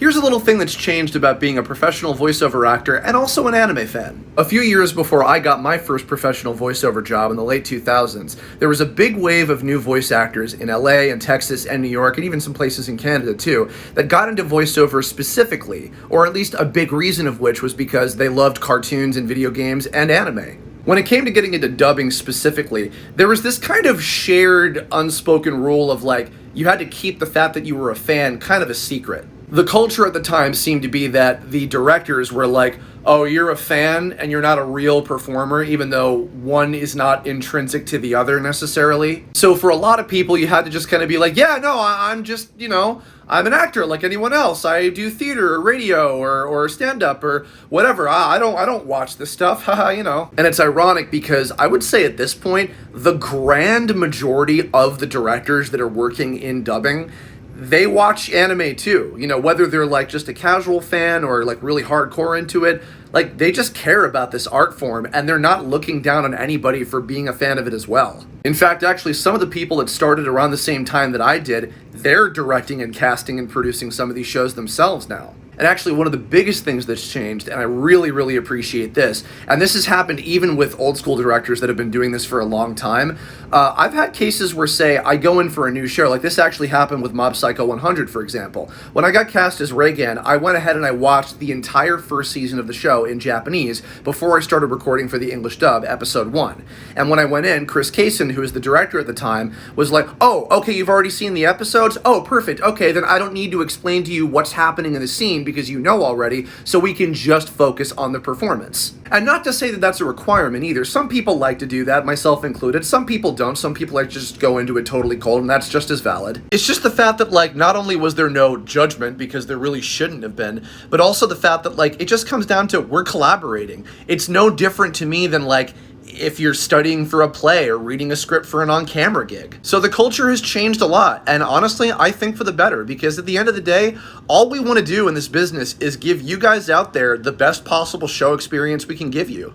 Here's a little thing that's changed about being a professional voiceover actor and also an anime fan. A few years before I got my first professional voiceover job in the late 2000s, there was a big wave of new voice actors in LA and Texas and New York and even some places in Canada too that got into voiceover specifically, or at least a big reason of which was because they loved cartoons and video games and anime. When it came to getting into dubbing specifically, there was this kind of shared unspoken rule of like, you had to keep the fact that you were a fan kind of a secret. The culture at the time seemed to be that the directors were like, oh, you're a fan and you're not a real performer, even though one is not intrinsic to the other necessarily. So for a lot of people, you had to just kind of be like, yeah, no, I'm just, I'm an actor like anyone else. I do theater or radio or stand-up or whatever. I don't watch this stuff, haha, And it's ironic because I would say at this point, the grand majority of the directors that are working in dubbing, they watch anime too, whether they're like just a casual fan or like really hardcore into it, like they just care about this art form and they're not looking down on anybody for being a fan of it as well. In fact, actually, some of the people that started around the same time that I did, they're directing and casting and producing some of these shows themselves now. And actually, one of the biggest things that's changed, and I really, really appreciate this, and this has happened even with old school directors that have been doing this for a long time. I've had cases where, say, I go in for a new show, like this actually happened with Mob Psycho 100, for example. When I got cast as Reigen, I went ahead and I watched the entire first season of the show in Japanese before I started recording for the English dub, episode 1. And when I went in, Chris Kaysen, who was the director at the time, was like, oh, okay, you've already seen the episodes? Oh, perfect. Okay, then I don't need to explain to you what's happening in the scene because you know already, so we can just focus on the performance. And not to say that that's a requirement either. Some people like to do that, myself included. Some people don't. Some people like to just go into it totally cold, and that's just as valid. It's just the fact that, like, not only was there no judgment, because there really shouldn't have been, but also the fact that, like, it just comes down to we're collaborating. It's no different to me than, like, if you're studying for a play or reading a script for an on-camera gig. So the culture has changed a lot, and honestly, I think for the better, because at the end of the day, all we want to do in this business is give you guys out there the best possible show experience we can give you.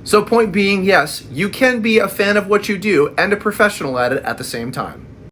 So point being, yes, you can be a fan of what you do and a professional at it at the same time.